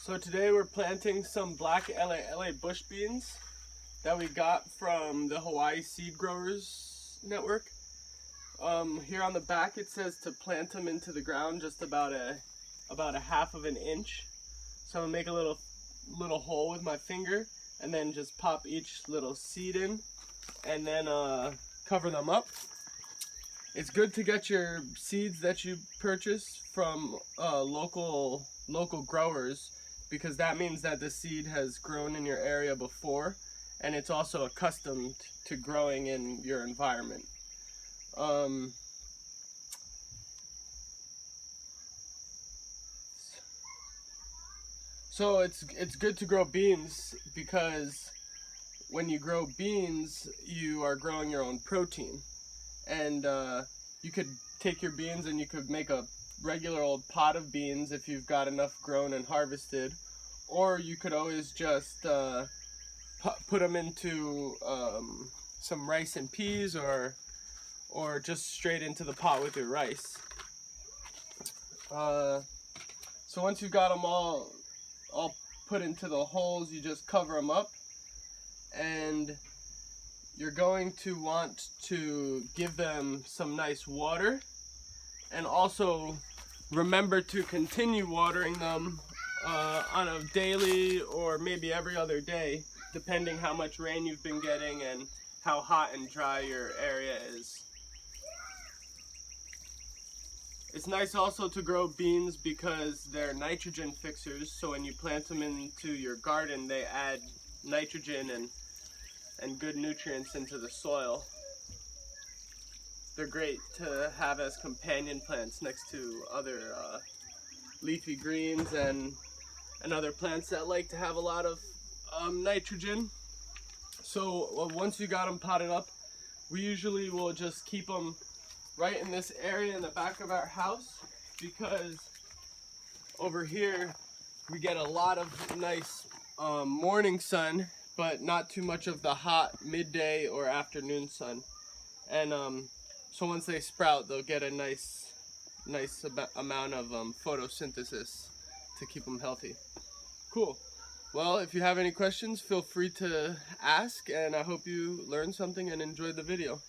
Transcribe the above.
So today we're planting some black LA bush beans that we got from the Hawaii Seed Growers Network. Here on the back it says to plant them into the ground just about a half of an inch. So I'm gonna make a little hole with my finger and then just pop each little seed in and then cover them up. It's good to get your seeds that you purchase from local growers, because that means that the seed has grown in your area before and it's also accustomed to growing in your environment. So it's good to grow beans, because when you grow beans you are growing your own protein, and you could take your beans and you could make a regular old pot of beans if you've got enough grown and harvested, or you could always just put them into some rice and peas, or just straight into the pot with your rice. So once you've got them all put into the holes, you just cover them up, and you're going to want to give them some nice water, and also remember to continue watering them on a daily or maybe every other day, depending how much rain you've been getting and how hot and dry your area is. It's nice also to grow beans because they're nitrogen fixers, so when you plant them into your garden they add nitrogen and good nutrients into the soil. They're great to have as companion plants next to other leafy greens and other plants that like to have a lot of nitrogen. So once you got them potted up, we usually will just keep them right in this area in the back of our house, because over here we get a lot of nice morning sun, but not too much of the hot midday or afternoon sun. And so once they sprout, they'll get a nice amount of photosynthesis to keep them healthy. Cool. Well, if you have any questions, feel free to ask, and I hope you learned something and enjoyed the video.